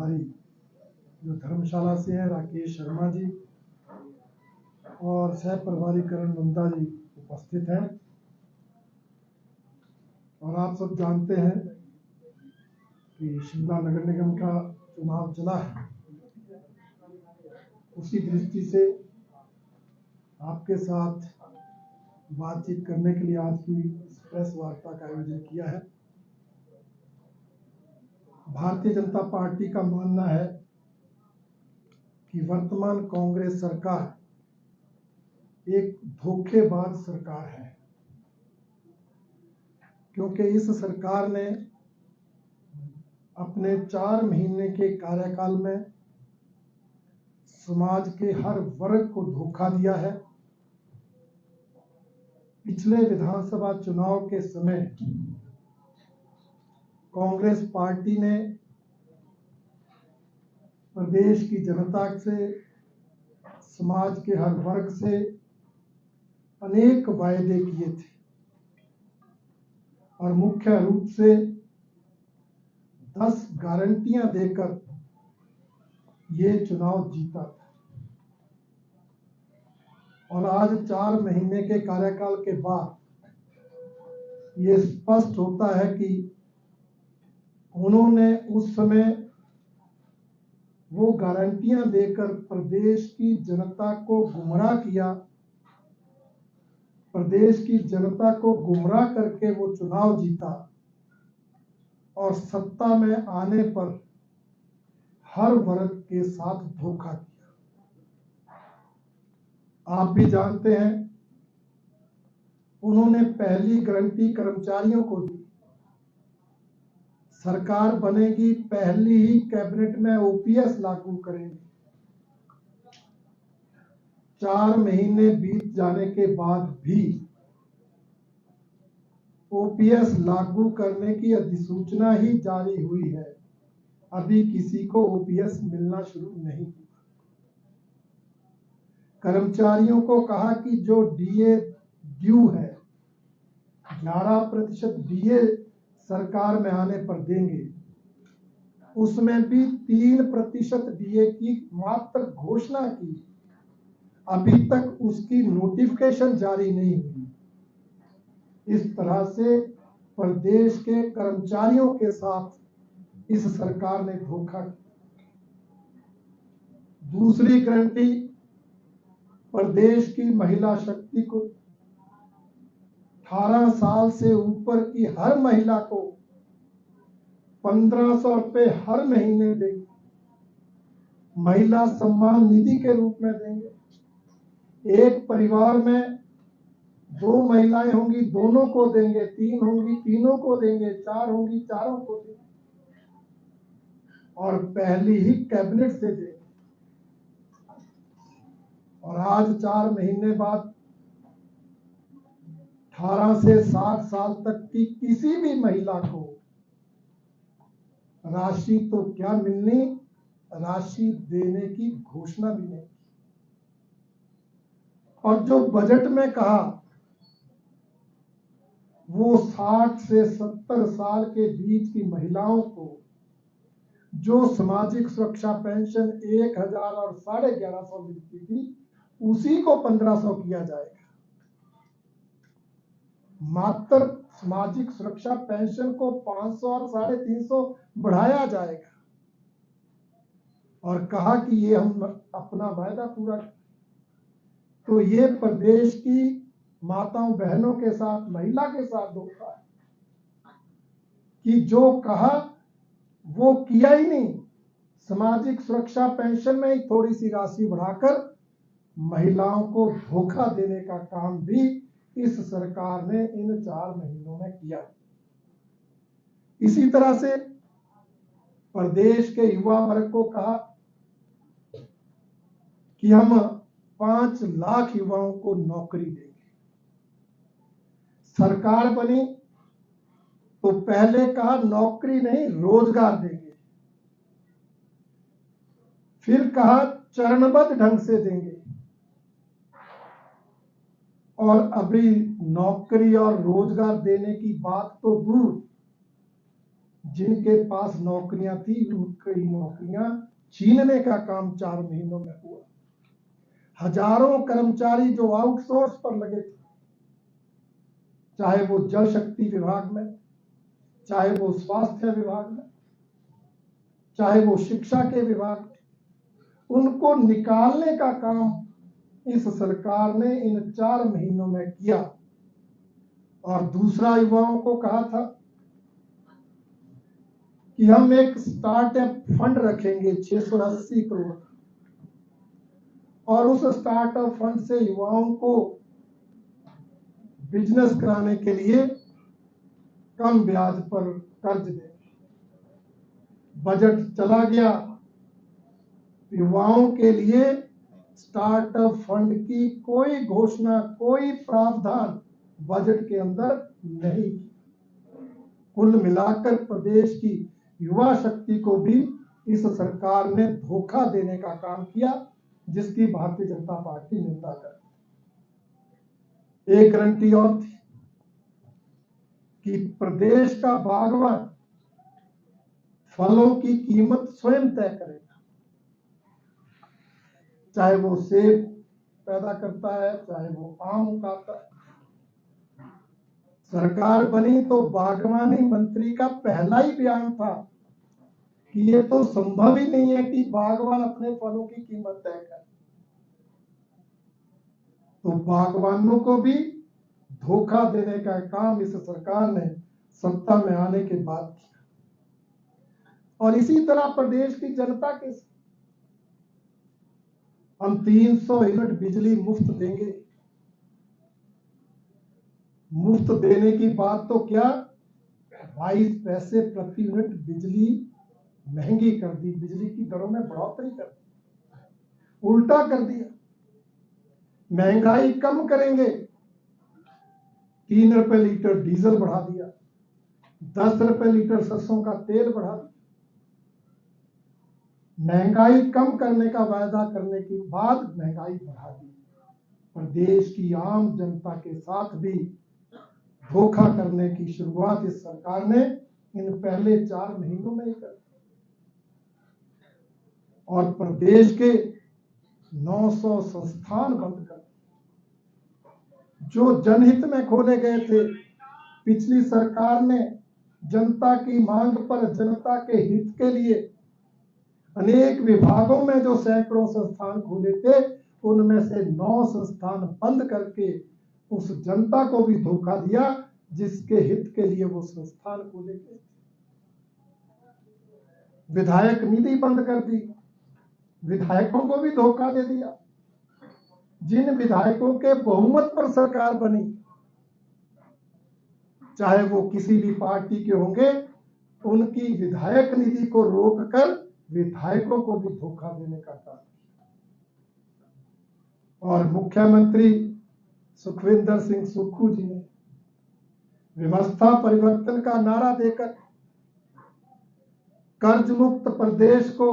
प्रभारी जो धर्मशाला से हैं राकेश शर्मा जी और सह प्रभारी करण नंदा जी उपस्थित हैं। और आप सब जानते हैं कि शिमला नगर निगम का चुनाव चला है। उसी दृष्टि से आपके साथ बातचीत करने के लिए आज की प्रेस वार्ता का आयोजन किया है। भारतीय जनता पार्टी का मानना है कि वर्तमान कांग्रेस सरकार एक धोखेबाज सरकार है, क्योंकि इस सरकार ने अपने 4 महीने के कार्यकाल में समाज के हर वर्ग को धोखा दिया है। पिछले विधानसभा चुनाव के समय कांग्रेस पार्टी ने प्रदेश की जनता से, समाज के हर वर्ग से अनेक वायदे किए थे और मुख्य रूप से 10 गारंटियां देकर ये चुनाव जीता था। और आज 4 महीने के कार्यकाल के बाद ये स्पष्ट होता है कि उन्होंने उस समय वो गारंटियां देकर प्रदेश की जनता को गुमराह किया। प्रदेश की जनता को गुमराह करके वो चुनाव जीता और सत्ता में आने पर हर वर्ग के साथ धोखा किया। आप भी जानते हैं, उन्होंने पहली गारंटी कर्मचारियों को दी। सरकार बनेगी, पहली ही कैबिनेट में ओपीएस लागू करेंगे। 4 महीने बीत जाने के बाद भी ओपीएस लागू करने की अधिसूचना ही जारी हुई है। अभी किसी को ओपीएस मिलना शुरू नहीं हुआ। कर्मचारियों को कहा कि जो डीए ड्यू है 11% डीए सरकार में आने पर देंगे, उसमें भी 3% डीए की मात्र घोषणा की। अभी तक उसकी नोटिफिकेशन जारी नहीं हुई। इस तरह से प्रदेश के कर्मचारियों के साथ इस सरकार ने धोखा किया। दूसरी गारंटी, प्रदेश की महिला शक्ति को 18 साल से ऊपर की हर महिला को 1500 रुपए हर महीने देंगे। महिला सम्मान निधि के रूप में देंगे। एक परिवार में 2 महिलाएं होंगी, दोनों को देंगे। 3 होंगी, तीनों को देंगे। 4 होंगी, चारों को देंगे। और पहली ही कैबिनेट से देंगे। और आज 4 महीने बाद 18 से 60 साल तक की किसी भी महिला को राशि तो क्या मिलनी, राशि देने की घोषणा भी नहीं। और जो बजट में कहा, वो 60 से 70 साल के बीच की महिलाओं को जो सामाजिक सुरक्षा पेंशन 1000 और 1150 मिलती थी, उसी को 1500 किया जाएगा। मात्र सामाजिक सुरक्षा पेंशन को 500 और 350 बढ़ाया जाएगा। और कहा कि ये हम अपना वायदा पूरा करें। तो ये प्रदेश की माताओं बहनों के साथ, महिला के साथ धोखा है कि जो कहा वो किया ही नहीं। सामाजिक सुरक्षा पेंशन में ही थोड़ी सी राशि बढ़ाकर महिलाओं को धोखा देने का काम भी इस सरकार ने इन 4 महीनों में किया। इसी तरह से प्रदेश के युवा वर्ग को कहा कि हम 5 लाख युवाओं को नौकरी देंगे। सरकार बनी तो पहले कहा नौकरी नहीं, रोजगार देंगे। फिर कहा चरणबद्ध ढंग से देंगे। और अभी नौकरी और रोजगार देने की बात तो दूर, जिनके पास नौकरियां थी उनकी नौकरियां छीनने का काम 4 महीनों में हुआ। हजारों कर्मचारी जो आउटसोर्स पर लगे थे, चाहे वो जल शक्ति विभाग में, चाहे वो स्वास्थ्य विभाग में, चाहे वो शिक्षा के विभाग में, उनको निकालने का काम इस सरकार ने इन 4 महीनों में किया। और दूसरा, युवाओं को कहा था कि हम एक स्टार्टअप फंड रखेंगे 680 करोड़, और उस स्टार्टअप फंड से युवाओं को बिजनेस कराने के लिए कम ब्याज पर कर्ज देंगे। बजट चला गया, युवाओं के लिए स्टार्टअप फंड की कोई घोषणा, कोई प्रावधान बजट के अंदर नहीं। कुल मिलाकर प्रदेश की युवा शक्ति को भी इस सरकार ने धोखा देने का काम किया, जिसकी भारतीय जनता पार्टी निंदा करती। एक गारंटी और थी कि प्रदेश का बागवान फलों की कीमत स्वयं तय करेगा, चाहे वो सेब पैदा करता है, चाहे वो आम उगाता है। सरकार बनी तो बागवानी मंत्री का पहला ही बयान था कि ये तो संभव ही नहीं है कि बागवान अपने फलों की कीमत तय करे। तो बागवानों को भी धोखा देने का काम इस सरकार ने सत्ता में आने के बाद किया। और इसी तरह प्रदेश की जनता के हम 300 यूनिट बिजली मुफ्त देंगे। मुफ्त देने की बात तो क्या, 22 पैसे प्रति यूनिट बिजली महंगी कर दी, बिजली की दरों में बढ़ोतरी कर दी, उल्टा कर दिया। महंगाई कम करेंगे, 3 रुपए लीटर डीजल बढ़ा दिया, 10 रुपए लीटर सरसों का तेल बढ़ा दिया। महंगाई कम करने का वायदा करने के बाद महंगाई बढ़ा दी। प्रदेश की आम जनता के साथ भी धोखा करने की शुरुआत इस सरकार ने इन पहले 4 महीनों में ही कर दी। और प्रदेश के 900 संस्थान बंद कर दिए जो जनहित में खोले गए थे। पिछली सरकार ने जनता की मांग पर, जनता के हित के लिए अनेक विभागों में जो सैकड़ों संस्थान खोले थे, उनमें से 9 संस्थान बंद करके उस जनता को भी धोखा दिया जिसके हित के लिए वो संस्थान खोले गए। विधायक निधि बंद कर दी, विधायकों को भी धोखा दे दिया। जिन विधायकों के बहुमत पर सरकार बनी, चाहे वो किसी भी पार्टी के होंगे, उनकी विधायक निधि को रोककर विधायकों को भी धोखा देने का काम किया। और मुख्यमंत्री सुखविंदर सिंह सुक्खू जी ने व्यवस्था परिवर्तन का नारा देकर कर्ज मुक्त प्रदेश को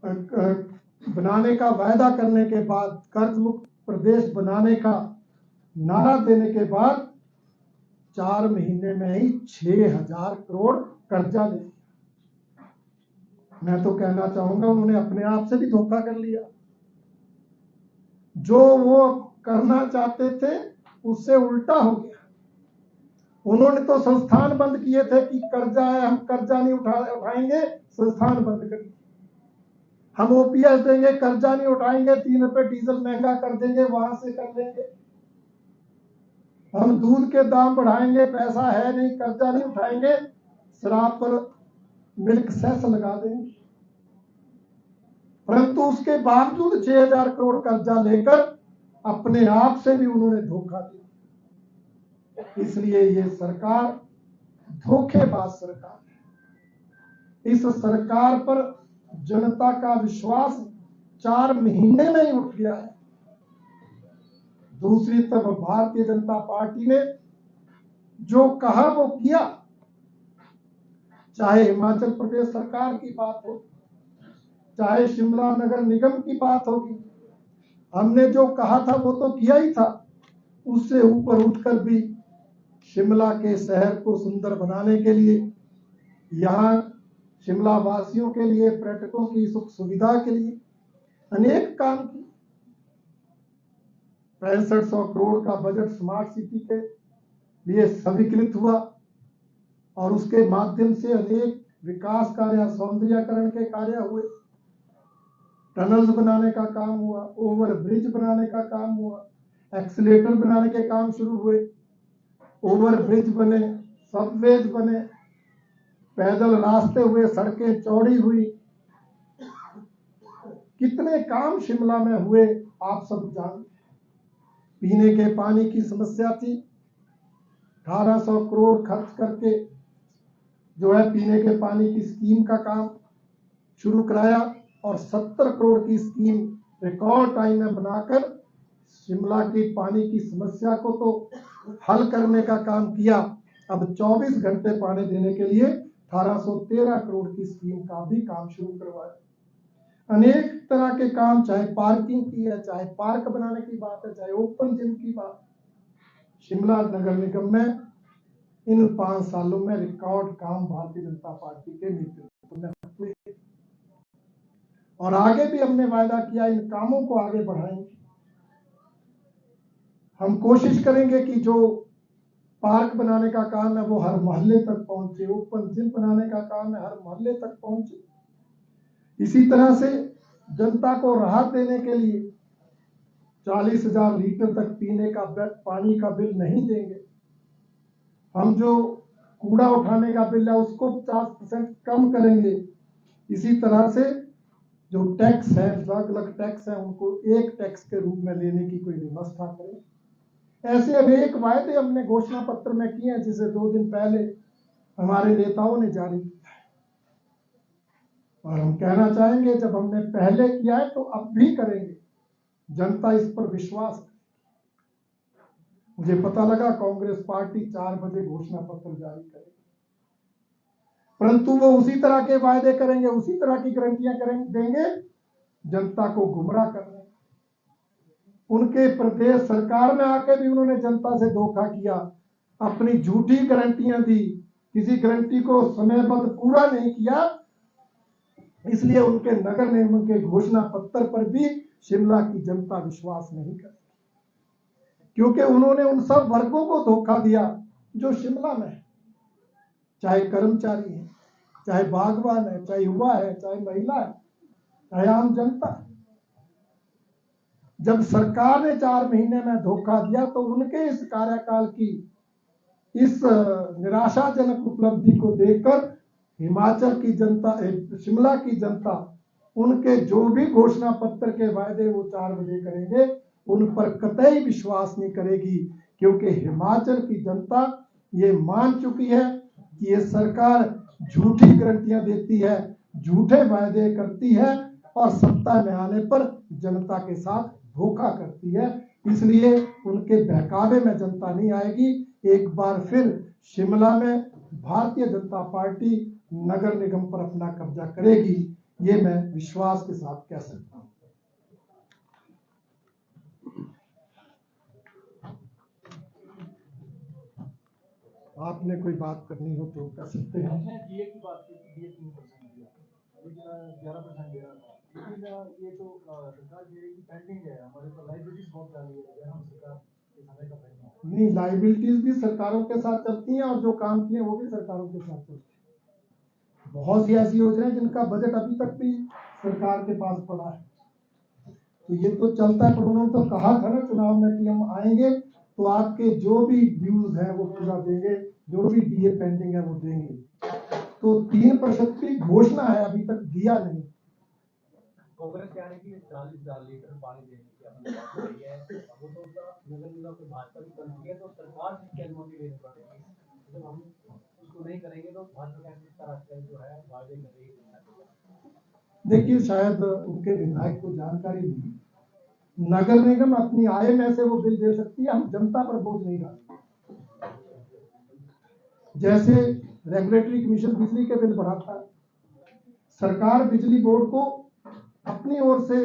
बनाने का वायदा करने के बाद, कर्ज मुक्त प्रदेश बनाने का नारा देने के बाद 4 महीने में ही 6000 करोड़ कर्जा ले लिया। मैं तो कहना चाहूंगा उन्होंने अपने आप से भी धोखा कर लिया। जो वो करना चाहते थे उससे उल्टा हो गया। उन्होंने तो संस्थान बंद किए थे कि कर्जा है, हम कर्जा नहीं उठाएंगे, संस्थान बंद कर दिए। हम ओपीएस देंगे, कर्जा नहीं उठाएंगे, 3 रुपए डीजल महंगा कर देंगे, वहां से कर लेंगे। हम दूध के दाम बढ़ाएंगे, पैसा है नहीं, कर्जा नहीं उठाएंगे, शराब पर मिल्क सेस लगा देंगे। परंतु उसके बावजूद 6000 करोड़ कर्जा लेकर अपने आप से भी उन्होंने धोखा दिया। इसलिए ये सरकार धोखेबाज सरकार है। इस सरकार पर जनता का विश्वास 4 महीने में ही उठ गया है। दूसरी तरफ भारतीय जनता पार्टी ने जो कहा वो किया। चाहे हिमाचल प्रदेश सरकार की बात हो, चाहे शिमला नगर निगम की बात होगी, हमने जो कहा था वो तो किया ही था। उससे ऊपर उठकर भी शिमला के शहर को सुंदर बनाने के लिए यहाँ शिमला वासियों के लिए, पर्यटकों की सुख सुविधा के लिए अनेक काम किए। 6500 करोड़ का बजट स्मार्ट सिटी के लिए स्वीकृत हुआ और उसके माध्यम से अनेक विकास कार्य, सौंदर्यीकरण के कार्य हुए। टनल्स बनाने का काम हुआ, ओवर ब्रिज बनाने का काम हुआ, एक्सीलेटर बनाने के काम शुरू हुए, ओवर ब्रिज बने, सबवेज बने, पैदल रास्ते हुए, सड़कें चौड़ी हुई। कितने काम शिमला में हुए आप सब जानते। पीने के पानी की समस्या थी, 1800 करोड़ खर्च करके जो है पीने के पानी की स्कीम का काम शुरू कराया और 70 करोड़ की स्कीम रिकॉर्ड टाइम में बनाकर शिमला की पानी की समस्या को तो हल करने का काम किया। अब 24 घंटे पानी देने के लिए 1813 करोड़ की स्कीम का भी काम शुरू करवाया। अनेक तरह के काम, चाहे पार्किंग की है, चाहे पार्क बनाने की बात है, चाहे ओपन जिम की बात, शिमला नगर निगम में इन 5 सालों में रिकॉर्ड काम भारतीय जनता पार्टी के नेतृत्व में हुए और आगे भी हमने वायदा किया इन कामों को आगे बढ़ाएंगे। हम कोशिश करेंगे कि जो पार्क बनाने का काम है वो हर मोहल्ले तक पहुंचे, ओपन जिम बनाने का काम है हर मोहल्ले तक पहुंचे। इसी तरह से जनता को राहत देने के लिए 40,000 लीटर तक पीने का पानी का बिल नहीं देंगे। हम जो कूड़ा उठाने का बिल है उसको 50% कम करेंगे। इसी तरह से जो टैक्स है, अलग अलग टैक्स है, उनको एक टैक्स के रूप में लेने की कोई व्यवस्था करें। ऐसे अनेक वायदे हमने घोषणा पत्र में किए हैं जिसे 2 दिन पहले हमारे नेताओं ने जारी किया है और हम कहना चाहेंगे जब हमने पहले किया है तो अब भी करेंगे। जनता इस पर विश्वास करेगी। मुझे पता लगा कांग्रेस पार्टी 4 बजे घोषणा पत्र जारी करेगी, परंतु वो उसी तरह के वायदे करेंगे, उसी तरह की गारंटियां देंगे, जनता को गुमराह कर रहे हैं। उनके प्रदेश सरकार में आके भी उन्होंने जनता से धोखा किया, अपनी झूठी गारंटियां दी, किसी गारंटी को समयबद्ध पूरा नहीं किया। इसलिए उनके नगर निगम के घोषणा पत्र पर भी शिमला की जनता विश्वास नहीं करती, क्योंकि उन्होंने उन सब वर्गों को धोखा दिया जो शिमला में है, चाहे कर्मचारी है, चाहे बागवान है, चाहे युवा है, चाहे महिला है, चाहे आम जनता है। जब सरकार ने 4 महीने में धोखा दिया तो उनके इस कार्यकाल की इस निराशाजनक उपलब्धि को देखकर हिमाचल की जनता, शिमला की जनता, उनके जो भी घोषणा पत्र के वायदे वो 4 बजे करेंगे उन पर कतई विश्वास नहीं करेगी, क्योंकि हिमाचल की जनता ये मान चुकी है कि ये सरकार झूठी गारंटियां देती है, झूठे वायदे करती है और सत्ता में आने पर जनता के साथ धोखा करती है। इसलिए उनके बहकावे में जनता नहीं आएगी। एक बार फिर शिमला में भारतीय जनता पार्टी नगर निगम पर अपना कब्जा करेगी, ये मैं विश्वास के साथ कह सकता हूं। आपने कोई बात करनी हो तो कर सकते हैं। डीए की बात की, डीए 3% दिया, 11% दे रहा था, लेकिन ये तो सरकार कह रही है कि पेंडिंग है, हमारे तो लाइबिलिटीज बहुत ज्यादा है, हम सरकार के समय का पेंडिंग नहीं, लाइबिलिटीज भी सरकारों के साथ चलती हैं और जो काम किए वो भी सरकारों के साथ चलते हैं। बहुत सी ऐसी योजनाएं जिनका बजट अभी तक भी सरकार के पास पड़ा है, तो ये तो चलता है। पर उन्होंने तो कहा था ना चुनाव में कि हम आएंगे तो आपके जो भी ड्यूज है वो पूरा देंगे, जो भी डीए पेंडिंग है वो देंगे। तो 3% की घोषणा है, अभी तक दिया नहीं। कांग्रेस कह रही है कि 40,000 लीटर पानी देने की अपनी बात कही है, वो तो नगर निगम की भाजपा की करती है, तो सरकार की क्या अनुमति लेनी पड़ेगी? जब हम उसको नहीं करेंगे तो भाजपा का जो है वायदे करेगी। देखिए, शायद उनके विधायक को जानकारी नहीं, नगर निगम अपनी आय में से वो बिल दे सकती है, हम जनता पर बोझ नहीं डालते। जैसे रेगुलेटरी कमीशन बिजली के बिल बढ़ाता है, सरकार बिजली बोर्ड को अपनी ओर से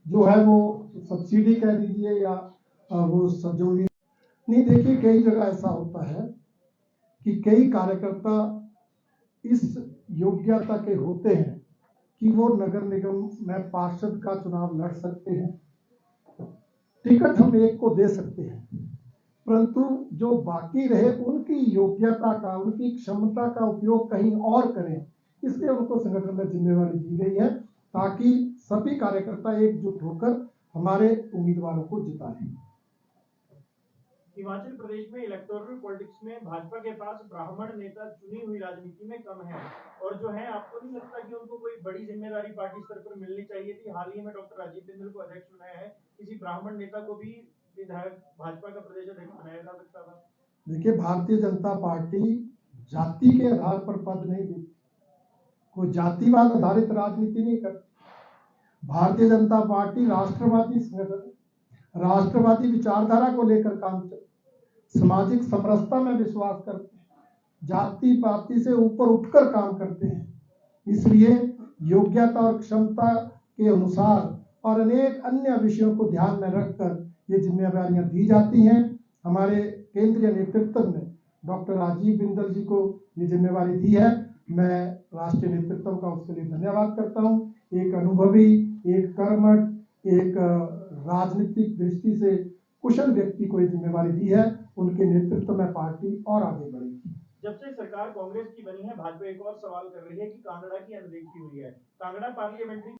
जो है वो सब्सिडी कह दीजिए या वो जो भी नहीं। देखिए, कई जगह ऐसा होता है कि कई कार्यकर्ता इस योग्यता के होते हैं कि वो नगर निगम में पार्षद का चुनाव लड़ सकते हैं, टिकट हम एक को दे सकते हैं, परंतु जो बाकी रहे उनकी योग्यता का, उनकी क्षमता का उपयोग कहीं और करें, इसलिए उनको संगठन में जिम्मेवारी दी गई है, ताकि सभी कार्यकर्ता एकजुट होकर हमारे उम्मीदवारों को जिताएं। हिमाचल प्रदेश में इलेक्टोरल पॉलिटिक्स में भाजपा के पास ब्राह्मण नेता चुनी हुई राजनीति में कम है, और जो है आपको नहीं लगता कि उनको कोई बड़ी जिम्मेदारी पार्टी स्तर पर मिलनी चाहिए थी? हाल ही में डॉक्टर राजीव बिंदल को अध्यक्ष बनाया है, किसी ब्राह्मण नेता को भी विधायक भाजपा का प्रदेश अध्यक्ष बनाया जा सकता था। देखिए, भारतीय जनता पार्टी जाति के आधार पर पद नहीं देती, कोई जातिवाद आधारित राजनीति नहीं करती। भारतीय जनता पार्टी राष्ट्रवादी संगठन, राष्ट्रवादी विचारधारा को लेकर काम करती, सामाजिक समरसता में विश्वास करते हैं, जाति पाति से ऊपर उठकर काम करते हैं। इसलिए योग्यता और क्षमता के अनुसार और अनेक अन्य विषयों को ध्यान में रखकर ये जिम्मेदारियां दी जाती हैं। हमारे केंद्रीय नेतृत्व ने डॉक्टर राजीव बिंदल जी को ये जिम्मेवारी दी है, मैं राष्ट्रीय नेतृत्व का उसके लिए धन्यवाद करता हूं। एक अनुभवी, एक कर्मठ, एक राजनीतिक दृष्टि से कुशल व्यक्ति को ये जिम्मेवारी दी है, उनके नेतृत्व में पार्टी और आगे बढ़ेगी। जब से सरकार कांग्रेस की बनी है, भाजपा एक और सवाल कर रही है कि कांगड़ा की अनदेखी हुई है। कांगड़ा पार्लियामेंट्री